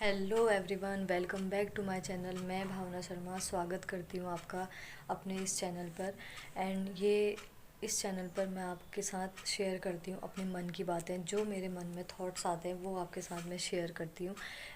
Hello everyone, welcome back to my channel. मैं भावना शर्मा स्वागत करती हूँ आपका अपने इस चैनल पर। एंड ये इस चैनल पर मैं आपके साथ शेयर करती हूँ अपने मन की बातें, जो मेरे मन में थॉट्स आते हैं वो आपके साथ मैं शेयर करती हूँ।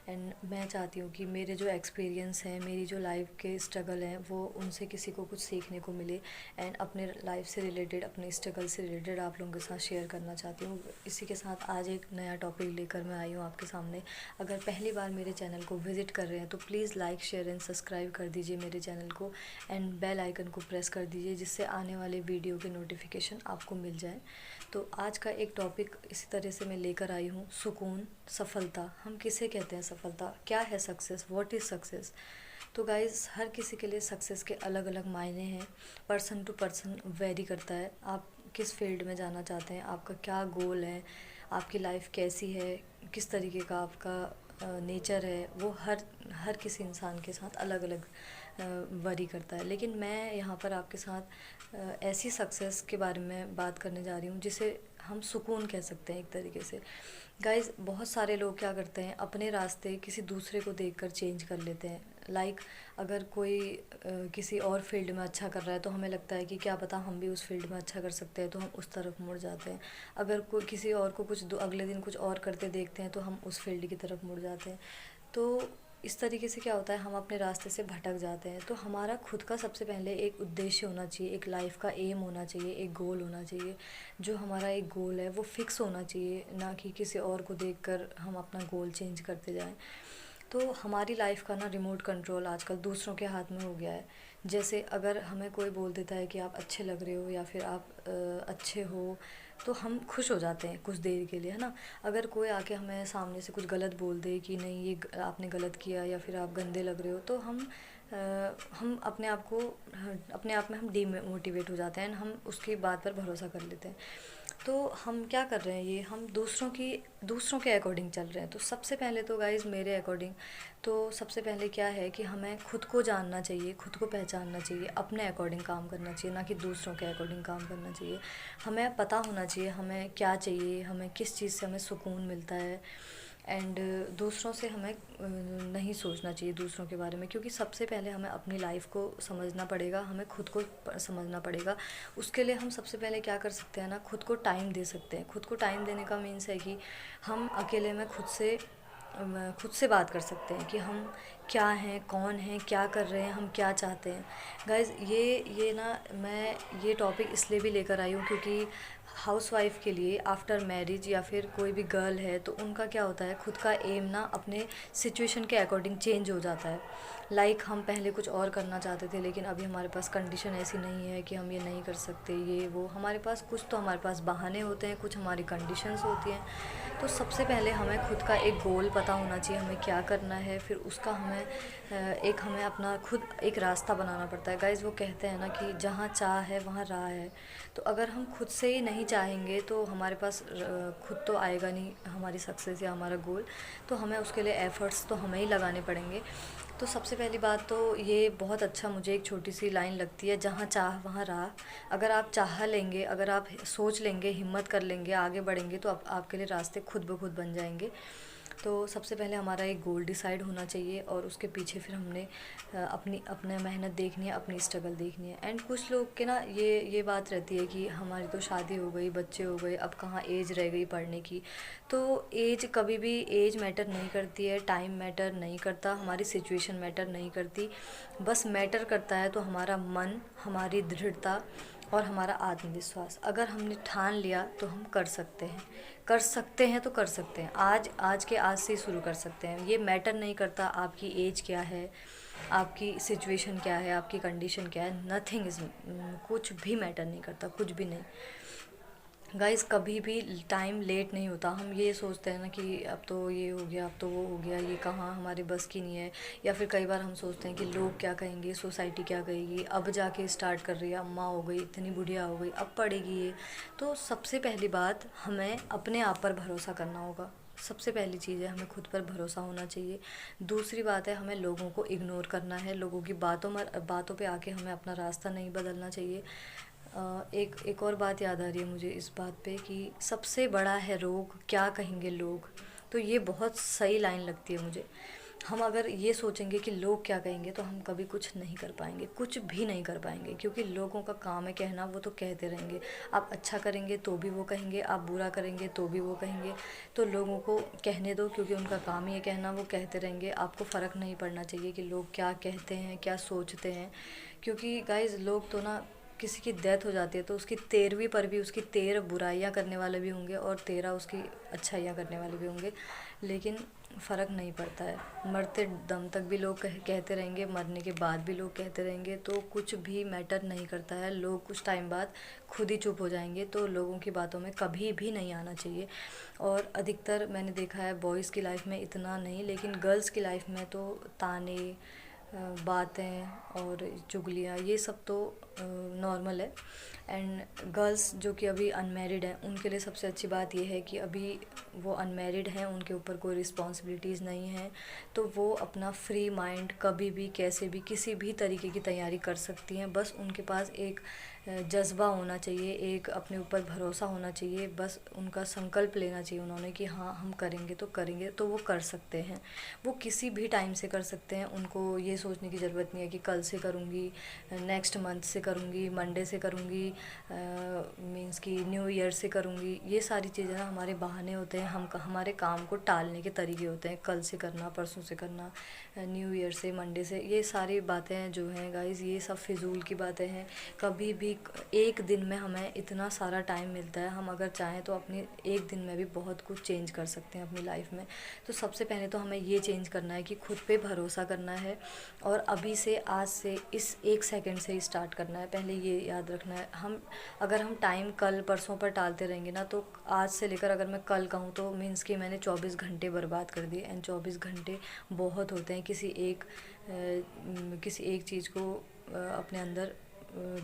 एंड मैं चाहती हूँ कि मेरे जो एक्सपीरियंस हैं, मेरी जो लाइफ के स्ट्रगल हैं, वो उनसे किसी को कुछ सीखने को मिले। एंड अपने लाइफ से रिलेटेड, अपने स्ट्रगल से रिलेटेड आप लोगों के साथ शेयर करना चाहती हूँ। इसी के साथ आज एक नया टॉपिक लेकर मैं आई हूँ आपके सामने। अगर पहली बार मेरे चैनल को विज़िट कर रहे हैं तो please like, share and subscribe कर दीजिए मेरे चैनल को। एंड बेल आइकन को प्रेस कर दीजिए, जिससे आने वाले वीडियो के नोटिफिकेशन आपको मिल जाए। तो आज का एक टॉपिक इसी तरह से मैं लेकर आई हूँ, सुकून, सफलता। हम किसे कहते हैं सफलता? क्या है सक्सेस? What is success? तो गाइज़, हर किसी के लिए सक्सेस के अलग अलग मायने हैं। पर्सन टू पर्सन वेरी करता है। आप किस फील्ड में जाना चाहते हैं, आपका क्या गोल है, आपकी लाइफ कैसी है, किस तरीके का आपका नेचर है, वो हर किसी इंसान के साथ अलग अलग वरी करता है। लेकिन मैं यहाँ पर आपके साथ ऐसी सक्सेस के बारे में बात करने जा रही हूँ जिसे हम सुकून कह सकते हैं एक तरीके से। गाइज़, बहुत सारे लोग क्या करते हैं, अपने रास्ते किसी दूसरे को देखकर चेंज कर लेते हैं। अगर कोई किसी और फील्ड में अच्छा कर रहा है तो हमें लगता है कि क्या पता हम भी उस फील्ड में अच्छा कर सकते हैं, तो हम उस तरफ मुड़ जाते हैं। अगर कोई किसी और को अगले दिन कुछ और करते देखते हैं तो हम उस फील्ड की तरफ मुड़ जाते हैं। तो इस तरीके से क्या होता है, हम अपने रास्ते से भटक जाते हैं। तो हमारा खुद का सबसे पहले एक उद्देश्य होना चाहिए, एक लाइफ का एम होना चाहिए, एक गोल होना चाहिए। जो हमारा एक गोल है वो फिक्स होना चाहिए, ना कि किसी और को देखकर हम अपना गोल चेंज करते जाएं। तो हमारी लाइफ का ना रिमोट कंट्रोल आजकल दूसरों के हाथ में हो गया है। जैसे अगर हमें कोई बोल देता है कि आप अच्छे लग रहे हो या फिर आप अच्छे हो, तो हम खुश हो जाते हैं कुछ देर के लिए, है ना। अगर कोई आके हमें सामने से कुछ गलत बोल दे कि नहीं ये आपने गलत किया या फिर आप गंदे लग रहे हो, तो हम अपने आप में हम डीमोटिवेट हो जाते हैं। हम उसकी बात पर भरोसा कर लेते हैं। तो हम क्या कर रहे हैं, ये हम दूसरों के अकॉर्डिंग चल रहे हैं। तो सबसे पहले तो गाइज़, मेरे अकॉर्डिंग तो सबसे पहले क्या है कि हमें खुद को जानना चाहिए, खुद को पहचानना चाहिए, अपने अकॉर्डिंग काम करना चाहिए, ना कि दूसरों के अकॉर्डिंग काम करना चाहिए। हमें पता होना चाहिए हमें क्या चाहिए, हमें किस चीज़ से हमें सुकून मिलता है। एंड दूसरों से हमें नहीं सोचना चाहिए दूसरों के बारे में, क्योंकि सबसे पहले हमें अपनी लाइफ को समझना पड़ेगा, हमें खुद को समझना पड़ेगा। उसके लिए हम सबसे पहले क्या कर सकते हैं ना, खुद को टाइम दे सकते हैं। खुद को टाइम देने का मीन्स है कि हम अकेले में खुद से बात कर सकते हैं कि हम क्या हैं, कौन हैं, क्या कर रहे हैं, हम क्या चाहते हैं। गाइज़, ये ना मैं ये टॉपिक इसलिए भी लेकर आई हूँ क्योंकि हाउसवाइफ़ के लिए आफ्टर मैरिज या फिर कोई भी गर्ल है तो उनका क्या होता है, खुद का एम ना अपने सिचुएशन के अकॉर्डिंग चेंज हो जाता है। हम पहले कुछ और करना चाहते थे, लेकिन अभी हमारे पास कंडीशन ऐसी नहीं है कि हम ये नहीं कर सकते, ये वो। हमारे पास कुछ तो हमारे पास बहाने होते हैं, कुछ हमारी कंडीशंस होती हैं। तो सबसे पहले हमें खुद का एक गोल पता होना चाहिए, हमें क्या करना है। फिर उसका हमें अपना खुद एक रास्ता बनाना पड़ता है। गाइज़, वो कहते हैं ना कि जहाँ चाह है वहाँ राह है। तो अगर हम खुद से ही नहीं चाहेंगे तो हमारे पास खुद तो आएगा नहीं हमारी सक्सेस या हमारा गोल। तो हमें उसके लिए एफ़र्ट्स तो हमें ही लगाने पड़ेंगे। तो सबसे पहली बात तो ये बहुत अच्छा मुझे एक छोटी सी लाइन लगती है, जहाँ चाह वहाँ राह। अगर आप चाह लेंगे, अगर आप सोच लेंगे, हिम्मत कर लेंगे, आगे बढ़ेंगे, तो आपके लिए रास्ते खुद ब खुद बन जाएंगे। तो सबसे पहले हमारा एक गोल डिसाइड होना चाहिए और उसके पीछे फिर हमने अपने मेहनत देखनी है, अपनी स्ट्रगल देखनी है। एंड कुछ लोग के ना ये बात रहती है कि हमारी तो शादी हो गई, बच्चे हो गए, अब कहाँ एज रह गई पढ़ने की। तो एज कभी भी एज मैटर नहीं करती है, टाइम मैटर नहीं करता, हमारी सिचुएशन मैटर नहीं करती। बस मैटर करता है तो हमारा मन, हमारी दृढ़ता और हमारा आत्मविश्वास। अगर हमने ठान लिया तो हम कर सकते हैं, कर सकते हैं तो कर सकते हैं। आज से ही शुरू कर सकते हैं। ये मैटर नहीं करता आपकी एज क्या है, आपकी सिचुएशन क्या है, आपकी कंडीशन क्या है। नथिंग इज़, कुछ भी मैटर नहीं करता, कुछ भी नहीं। गाइस, कभी भी टाइम लेट नहीं होता। हम ये सोचते हैं ना कि अब तो ये हो गया, अब तो वो हो गया, ये कहाँ हमारे बस की नहीं है। या फिर कई बार हम सोचते हैं कि लोग क्या कहेंगे, सोसाइटी क्या कहेगी, अब जाके स्टार्ट कर रही है, अम्मा हो गई, इतनी बुढ़िया हो गई, अब पढ़ेगी ये। तो सबसे पहली बात, हमें अपने आप पर भरोसा करना होगा। सबसे पहली चीज़ है, हमें खुद पर भरोसा होना चाहिए। दूसरी बात है, हमें लोगों को इग्नोर करना है, लोगों की बातों पे आके हमें अपना रास्ता नहीं बदलना चाहिए। एक और बात याद आ रही है मुझे इस बात पे कि सबसे बड़ा है रोग क्या कहेंगे लोग। तो ये बहुत सही लाइन लगती है मुझे। हम अगर ये सोचेंगे कि लोग क्या कहेंगे तो हम कभी कुछ नहीं कर पाएंगे, कुछ भी नहीं कर पाएंगे, क्योंकि लोगों का काम है कहना, वो तो कहते रहेंगे। आप अच्छा करेंगे तो भी वो कहेंगे, आप बुरा करेंगे तो भी वो कहेंगे। तो लोगों को कहने दो, क्योंकि उनका काम ही है कहना, वो कहते रहेंगे। आपको फ़र्क नहीं पड़ना चाहिए कि लोग क्या कहते हैं, क्या सोचते हैं, क्योंकि गाइज़ लोग तो ना, किसी की डेथ हो जाती है तो उसकी 13वीं पर भी उसकी 13 बुराइयाँ करने वाले भी होंगे और 13 उसकी अच्छाइयाँ करने वाले भी होंगे, लेकिन फ़र्क नहीं पड़ता है। मरते दम तक भी लोग कहते रहेंगे, मरने के बाद भी लोग कहते रहेंगे, तो कुछ भी मैटर नहीं करता है। लोग कुछ टाइम बाद खुद ही चुप हो जाएंगे, तो लोगों की बातों में कभी भी नहीं आना चाहिए। और अधिकतर मैंने देखा है बॉयज़ की लाइफ में इतना नहीं, लेकिन गर्ल्स की लाइफ में तो ताने, बातें और चुगलियाँ, ये सब तो नॉर्मल है। एंड गर्ल्स जो कि अभी अनमैरिड हैं, उनके लिए सबसे अच्छी बात यह है कि अभी वो अनमैरिड हैं, उनके ऊपर कोई रिस्पॉन्सिबिलिटीज़ नहीं है, तो वो अपना फ्री माइंड कभी भी, कैसे भी, किसी भी तरीके की तैयारी कर सकती हैं। बस उनके पास एक जज्बा होना चाहिए, एक अपने ऊपर भरोसा होना चाहिए, बस उनका संकल्प लेना चाहिए उन्होंने कि हाँ हम करेंगे तो करेंगे, तो वो कर सकते हैं। वो किसी भी टाइम से कर सकते हैं, उनको ये सोचने की ज़रूरत नहीं है कि कल से करूँगी, नेक्स्ट मंथ से करूँगी, मंडे से करूँगी, मींस कि न्यू ईयर से करूँगी। ये सारी चीज़ें ना हमारे बहाने होते हैं, हम हमारे काम को टालने के तरीके होते हैं। कल से करना, परसों से करना, न्यू ईयर से, मंडे से, ये सारी बातें जो हैं गाइज़, ये सब फिजूल की बातें हैं। कभी भी एक दिन में हमें इतना सारा टाइम मिलता है, हम अगर चाहें तो अपनी एक दिन में भी बहुत कुछ चेंज कर सकते हैं अपनी लाइफ में। तो सबसे पहले तो हमें ये चेंज करना है कि खुद पे भरोसा करना है, और अभी से, आज से, इस एक सेकंड से ही स्टार्ट करना है। पहले ये याद रखना है, अगर हम टाइम कल परसों पर टालते रहेंगे ना, तो आज से लेकर अगर मैं कल कहूँ तो मीन्स कि मैंने 24 घंटे बर्बाद कर दिए। एंड 24 घंटे बहुत होते हैं किसी एक चीज़ को अपने अंदर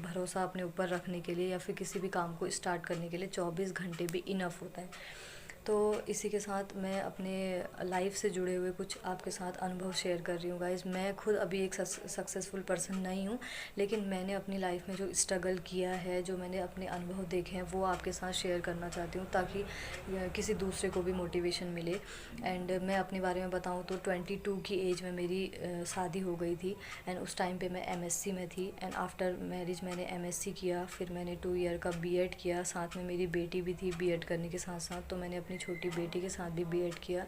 भरोसा अपने ऊपर रखने के लिए, या फिर किसी भी काम को स्टार्ट करने के लिए 24 घंटे भी इनफ होता है। तो इसी के साथ मैं अपने लाइफ से जुड़े हुए कुछ आपके साथ अनुभव शेयर कर रही हूँ गाइज़। मैं खुद अभी एक सक्सेसफुल पर्सन नहीं हूँ, लेकिन मैंने अपनी लाइफ में जो स्ट्रगल किया है, जो मैंने अपने अनुभव देखे हैं, वो आपके साथ शेयर करना चाहती हूँ, ताकि किसी दूसरे को भी मोटिवेशन मिले। एंड मैं अपने बारे में बताऊँ तो 22 की एज में मेरी शादी हो गई थी। एंड उस टाइम पे मैं एमएससी में थी। एंड आफ्टर मैरिज मैंने एमएससी किया, फिर मैंने 2 ईयर का बीएड किया, साथ में मेरी बेटी भी थी बीएड करने के साथ साथ, तो मैंने अपनी छोटी बेटी के साथ भी बीएड किया।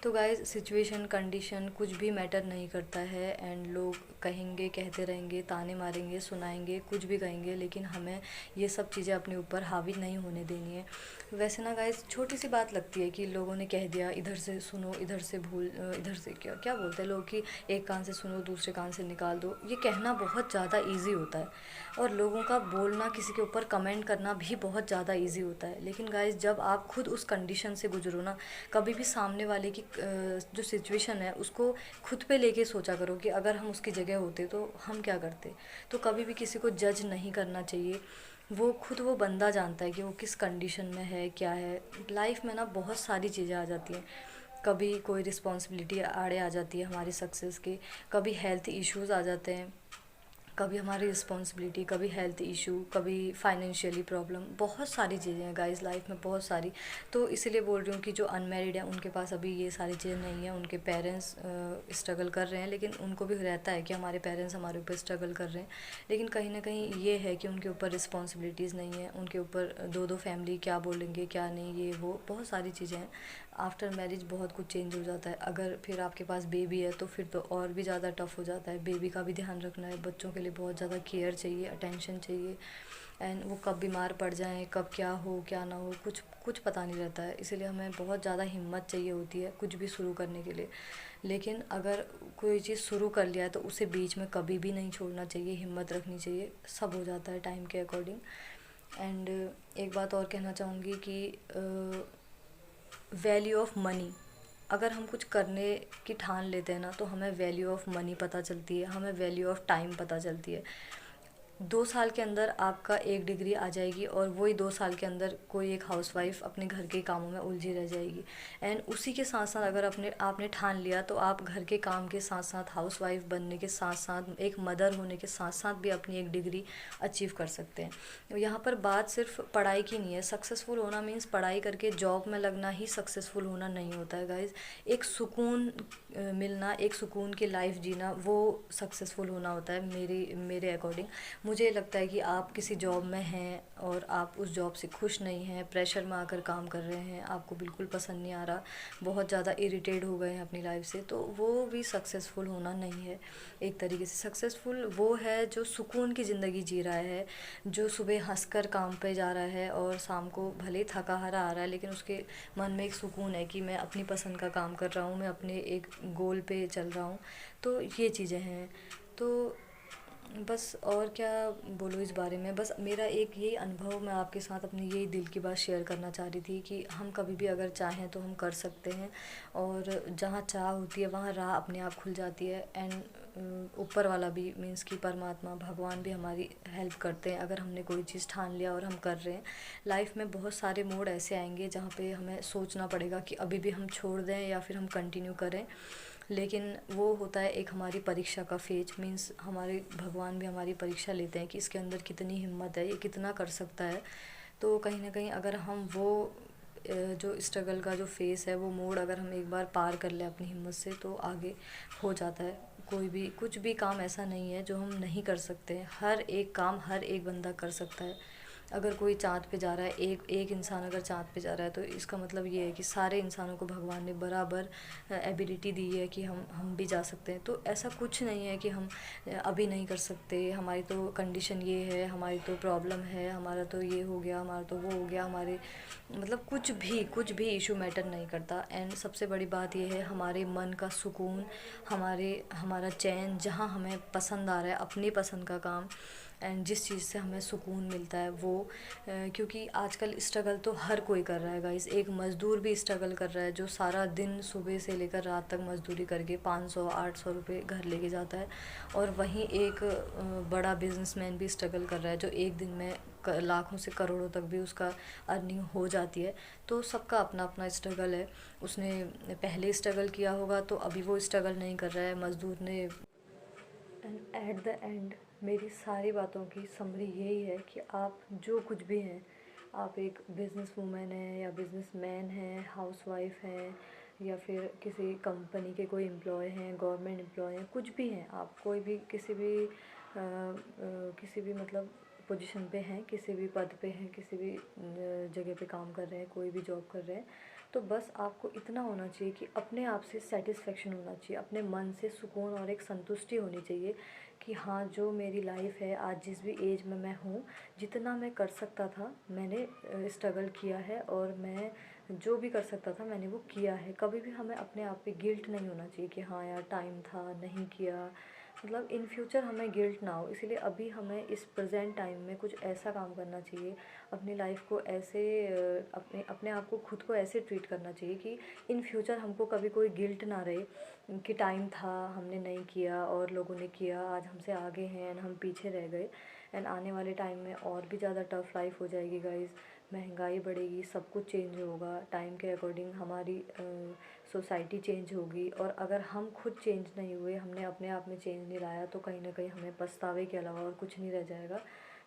तो गाइस, सिचुएशन, कंडीशन कुछ भी मैटर नहीं करता है। एंड लोग कहेंगे, कहते रहेंगे, ताने मारेंगे, सुनाएंगे, कुछ भी कहेंगे, लेकिन हमें ये सब चीज़ें अपने ऊपर हावी नहीं होने देनी है। वैसे ना गाइस, छोटी सी बात लगती है कि लोगों ने कह दिया, इधर से सुनो, इधर से भूल, इधर से क्या क्या बोलते हैं लोग कि एक कान से सुनो दूसरे कान से निकाल दो। ये कहना बहुत ज़्यादा ईजी होता है, और लोगों का बोलना, किसी के ऊपर कमेंट करना भी बहुत ज़्यादा ईजी होता है। लेकिन गाइस, जब आप खुद उस कंडीशन से गुजरो ना, कभी भी सामने वाले की जो सिचुएशन है उसको खुद पे लेके सोचा करो कि अगर हम उसकी जगह होते तो हम क्या करते। तो कभी भी किसी को जज नहीं करना चाहिए। वो बंदा जानता है कि वो किस कंडीशन में है, क्या है। लाइफ में ना बहुत सारी चीज़ें आ जाती हैं, कभी कोई रिस्पॉन्सिबिलिटी आड़े आ जाती है हमारी सक्सेस की, कभी हेल्थ इश्यूज़ आ जाते हैं, कभी हमारी रिस्पॉन्सिबिलिटी, कभी हेल्थ इशू, कभी फाइनेंशियली प्रॉब्लम, बहुत सारी चीज़ें हैं गाइस लाइफ में, बहुत सारी। तो इसीलिए बोल रही हूँ कि जो अनमैरिड हैं उनके पास अभी ये सारी चीज़ें नहीं हैं। उनके पेरेंट्स स्ट्रगल कर रहे हैं, लेकिन उनको भी रहता है कि हमारे पेरेंट्स हमारे ऊपर स्ट्रगल कर रहे हैं, लेकिन कहीं ना कहीं ये है कि उनके ऊपर रिस्पॉन्सिबिलिटीज़ नहीं है, उनके ऊपर दो फैमिली क्या बोलेंगे क्या नहीं, ये वो बहुत सारी चीज़ें हैं। आफ्टर मैरिज बहुत कुछ चेंज हो जाता है। अगर फिर आपके पास बेबी है तो फिर तो और भी ज़्यादा टफ हो जाता है। बेबी का भी ध्यान रखना है, बच्चों के लिए बहुत ज़्यादा केयर चाहिए, अटेंशन चाहिए। एंड वो कब बीमार पड़ जाएं, कब क्या हो क्या ना हो, कुछ कुछ पता नहीं रहता है। इसीलिए हमें बहुत ज़्यादा हिम्मत चाहिए होती है कुछ भी शुरू करने के लिए। लेकिन अगर कोई चीज़ शुरू कर लिया है तो उसे बीच में कभी भी नहीं छोड़ना चाहिए, हिम्मत रखनी चाहिए, सब हो जाता है टाइम के अकॉर्डिंग। एंड एक बात और कहना चाहूँगी कि वैल्यू ऑफ मनी, अगर हम कुछ करने की ठान लेते हैं ना, तो हमें वैल्यू ऑफ मनी पता चलती है, हमें वैल्यू ऑफ टाइम पता चलती है। 2 साल के अंदर आपका एक डिग्री आ जाएगी और वही 2 साल के अंदर कोई एक हाउसवाइफ़ अपने घर के कामों में उलझी रह जाएगी। एंड उसी के साथ साथ अगर आपने ठान लिया तो आप घर के काम के साथ साथ हाउसवाइफ़ बनने के साथ साथ एक मदर होने के साथ साथ भी अपनी एक डिग्री अचीव कर सकते हैं। यहाँ पर बात सिर्फ पढ़ाई की नहीं है। सक्सेसफुल होना मीन्स पढ़ाई करके जॉब में लगना ही सक्सेसफुल होना नहीं होता है गाइज़। एक सुकून मिलना, एक सुकून की लाइफ जीना, वो सक्सेसफुल होना होता है मेरे अकॉर्डिंग। मुझे लगता है कि आप किसी जॉब में हैं और आप उस जॉब से खुश नहीं हैं, प्रेशर में आकर काम कर रहे हैं, आपको बिल्कुल पसंद नहीं आ रहा, बहुत ज़्यादा इरिटेट हो गए हैं अपनी लाइफ से, तो वो भी सक्सेसफुल होना नहीं है। एक तरीके से सक्सेसफुल वो है जो सुकून की ज़िंदगी जी रहा है, जो सुबह हंसकर काम पे जा रहा है और शाम को भले ही थका हारा आ रहा है लेकिन उसके मन में एक सुकून है कि मैं अपनी पसंद का काम कर रहा हूँ, मैं अपने एक गोल पे चल रहा हूँ। तो ये चीज़ें हैं। तो बस और क्या बोलूँ इस बारे में। बस मेरा एक यही अनुभव, मैं आपके साथ अपनी यही दिल की बात शेयर करना चाह रही थी कि हम कभी भी अगर चाहें तो हम कर सकते हैं, और जहाँ चाह होती है वहाँ राह अपने आप खुल जाती है। एंड ऊपर वाला भी मीन्स कि परमात्मा भगवान भी हमारी हेल्प करते हैं अगर हमने कोई चीज़ ठान लिया और हम कर रहे हैं। लाइफ में बहुत सारे मोड़ ऐसे आएंगे जहाँ पे हमें सोचना पड़ेगा कि अभी भी हम छोड़ दें या फिर हम कंटिन्यू करें, लेकिन वो होता है एक हमारी परीक्षा का फेज। मीन्स हमारे भगवान भी हमारी परीक्षा लेते हैं कि इसके अंदर कितनी हिम्मत है, ये कितना कर सकता है। तो कहीं ना कहीं अगर हम वो जो स्ट्रगल का जो फेस है, वो मोड़ अगर हम एक बार पार कर लें अपनी हिम्मत से, तो आगे हो जाता है। कोई भी कुछ भी काम ऐसा नहीं है जो हम नहीं कर सकते। हर एक काम हर एक बंदा कर सकता है। अगर कोई चाँद पे जा रहा है, एक एक इंसान अगर चाँद पे जा रहा है, तो इसका मतलब ये है कि सारे इंसानों को भगवान ने बराबर एबिलिटी दी है कि हम भी जा सकते हैं। तो ऐसा कुछ नहीं है कि हम अभी नहीं कर सकते, हमारी तो कंडीशन ये है, हमारी तो प्रॉब्लम है, हमारा तो ये हो गया, हमारा तो वो हो गया, हमारे मतलब कुछ भी इशू मैटर नहीं करता। एंड सबसे बड़ी बात ये है हमारे मन का सुकून, हमारा चैन, जहाँ हमें पसंद आ रहा है अपनी पसंद का काम, एंड जिस चीज़ से हमें सुकून मिलता है वो। क्योंकि आजकल स्ट्रगल तो हर कोई कर रहा है गाइस। एक मज़दूर भी स्ट्रगल कर रहा है जो सारा दिन सुबह से लेकर रात तक मज़दूरी करके 500-800 रुपये घर लेके जाता है। और वहीं एक बड़ा बिजनेसमैन भी स्ट्रगल कर रहा है जो एक दिन में लाखों से करोड़ों तक भी उसका अर्निंग हो जाती है। तो सबका अपना अपना स्ट्रगल है। उसने पहले स्ट्रगल किया होगा तो अभी वो स्ट्रगल नहीं कर रहा है, मज़दूर ने। एंड एट द एंड मेरी सारी बातों की समरी यही है कि आप जो कुछ भी हैं, आप एक बिज़नेस वूमेन हैं या बिज़नेस मैन हैं, हाउसवाइफ हैं, या फिर किसी कंपनी के कोई एम्प्लॉय हैं, गवर्नमेंट एम्प्लॉय हैं, कुछ भी हैं आप, कोई भी किसी भी मतलब पोजीशन पे हैं, किसी भी पद पे हैं, किसी भी जगह पे काम कर रहे हैं, कोई भी जॉब कर रहे हैं, तो बस आपको इतना होना चाहिए कि अपने आप से सेटिस्फेक्शन होना चाहिए, अपने मन से सुकून और एक संतुष्टि होनी चाहिए कि हाँ, जो मेरी लाइफ है आज जिस भी एज में मैं हूँ, जितना मैं कर सकता था मैंने स्ट्रगल किया है, और मैं जो भी कर सकता था मैंने वो किया है। कभी भी हमें अपने आप पे गिल्ट नहीं होना चाहिए कि हाँ यार टाइम था नहीं किया, मतलब इन फ्यूचर हमें गिल्ट ना हो। इसलिए अभी हमें इस प्रेजेंट टाइम में कुछ ऐसा काम करना चाहिए, अपनी लाइफ को ऐसे अपने अपने आप को खुद को ऐसे ट्रीट करना चाहिए कि इन फ्यूचर हमको कभी कोई गिल्ट ना रहे कि टाइम था हमने नहीं किया और लोगों ने किया, आज हमसे आगे हैं एंड हम पीछे रह गए। एंड आने वाले टाइम में और भी ज़्यादा टफ़ लाइफ हो जाएगी गाइज़। महंगाई बढ़ेगी, सब कुछ चेंज होगा टाइम के अकॉर्डिंग, हमारी सोसाइटी चेंज होगी। और अगर हम खुद चेंज नहीं हुए, हमने अपने आप में चेंज नहीं लाया, तो कहीं ना कहीं हमें पछतावे के अलावा और कुछ नहीं रह जाएगा।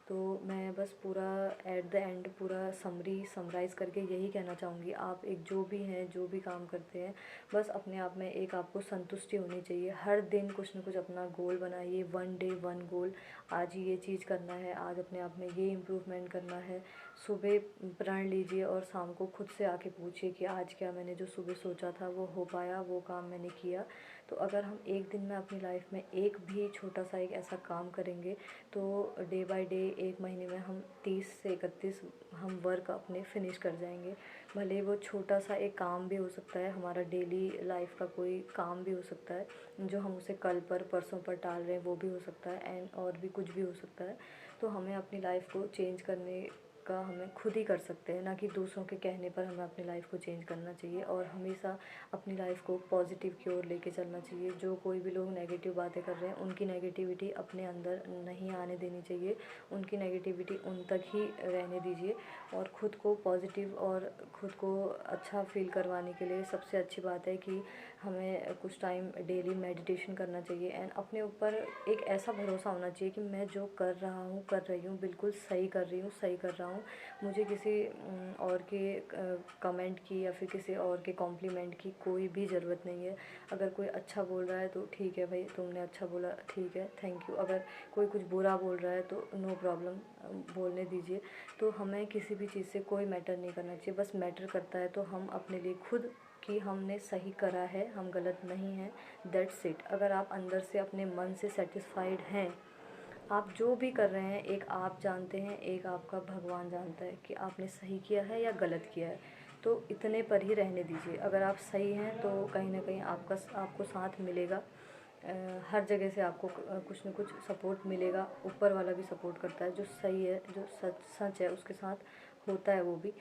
तो मैं बस पूरा एट द एंड पूरा समराइज़ करके यही कहना चाहूँगी, आप एक जो भी हैं, जो भी काम करते हैं, बस अपने आप में एक आपको संतुष्टि होनी चाहिए। हर दिन कुछ ना कुछ अपना गोल बनाइए, 1 डे 1 गोल। आज ये चीज़ करना है, आज अपने आप में ये इम्प्रूवमेंट करना है। सुबह प्रण लीजिए और शाम को खुद से आके पूछिए कि आज क्या मैंने जो सुबह सोचा था वो हो पाया, वो काम मैंने किया। तो अगर हम एक दिन में अपनी लाइफ में एक भी छोटा सा एक ऐसा काम करेंगे, तो डे बाय डे एक महीने में हम 30 से 31 हम वर्क अपने फिनिश कर जाएंगे। भले वो छोटा सा एक काम भी हो सकता है, हमारा डेली लाइफ का कोई काम भी हो सकता है जो हम उसे कल पर परसों पर टाल रहे हैं, वो भी हो सकता है, एंड और भी कुछ भी हो सकता है। तो हमें अपनी लाइफ को चेंज करने का हमें खुद ही कर सकते हैं, ना कि दूसरों के कहने पर हमें अपनी लाइफ को चेंज करना चाहिए। और हमेशा अपनी लाइफ को पॉजिटिव की ओर लेके चलना चाहिए। जो कोई भी लोग नेगेटिव बातें कर रहे हैं, उनकी नेगेटिविटी अपने अंदर नहीं आने देनी चाहिए, उनकी नेगेटिविटी उन तक ही रहने दीजिए। और ख़ुद को पॉजिटिव और ख़ुद को अच्छा फील करवाने के लिए सबसे अच्छी बात है कि हमें कुछ टाइम डेली मेडिटेशन करना चाहिए। एंड अपने ऊपर एक ऐसा भरोसा होना चाहिए कि मैं जो कर रहा हूँ, कर रही हूँ, बिल्कुल सही कर रही हूँ, सही कर रहा हूँ। मुझे किसी और के कमेंट की या फिर किसी और के कॉम्प्लीमेंट की कोई भी ज़रूरत नहीं है। अगर कोई अच्छा बोल रहा है तो ठीक है भाई, तुमने अच्छा बोला, ठीक है, थैंक यू। अगर कोई कुछ बुरा बोल रहा है तो नो प्रॉब्लम, बोलने दीजिए। तो हमें किसी भी चीज़ से कोई मैटर नहीं करना चाहिए। बस मैटर करता है तो हम अपने लिए खुद कि हमने सही करा है, हम गलत नहीं हैं, दैट्स इट। अगर आप अंदर से अपने मन से सेटिस्फाइड हैं, आप जो भी कर रहे हैं, एक आप जानते हैं, एक आपका भगवान जानता है कि आपने सही किया है या गलत किया है। तो इतने पर ही रहने दीजिए। अगर आप सही हैं तो कहीं ना कहीं आपको साथ मिलेगा। हर जगह से आपको कुछ न कुछ सपोर्ट मिलेगा। ऊपर वाला भी सपोर्ट करता है। जो सही है, जो सच सच है, उसके साथ होता है। वो भी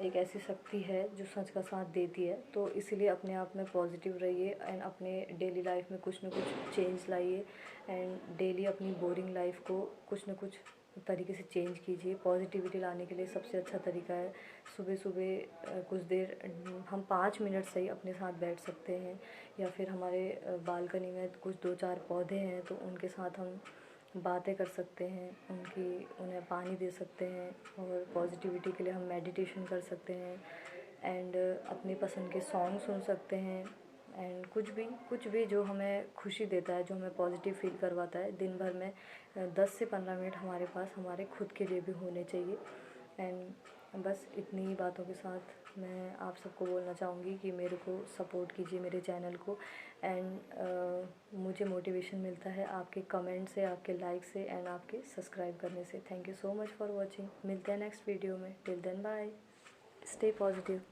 एक ऐसी शक्ति है जो सच का साथ देती है। तो इसीलिए अपने आप में पॉजिटिव रहिए एंड अपने डेली लाइफ में कुछ न कुछ चेंज लाइए। एंड डेली अपनी बोरिंग लाइफ को कुछ न कुछ तरीके से चेंज कीजिए। पॉजिटिविटी लाने के लिए सबसे अच्छा तरीका है सुबह सुबह कुछ देर हम 5 मिनट सही अपने साथ बैठ सकते हैं। या फिर हमारे बालकनी में कुछ 2-4 पौधे हैं तो उनके साथ हम बातें कर सकते हैं, उन्हें पानी दे सकते हैं। और पॉजिटिविटी के लिए हम मेडिटेशन कर सकते हैं एंड अपनी पसंद के सॉन्ग सुन सकते हैं। एंड कुछ भी जो हमें खुशी देता है, जो हमें पॉजिटिव फील करवाता है। दिन भर में 10 से 15 मिनट हमारे पास हमारे खुद के लिए भी होने चाहिए। एंड बस इतनी ही बातों के साथ मैं आप सबको बोलना चाहूँगी कि मेरे को सपोर्ट कीजिए, मेरे चैनल को। एंड मुझे मोटिवेशन मिलता है आपके कमेंट से, आपके लाइक से एंड आपके सब्सक्राइब करने से। Thank you so much for watching. मिलते हैं नेक्स्ट वीडियो में। Till then bye, stay positive.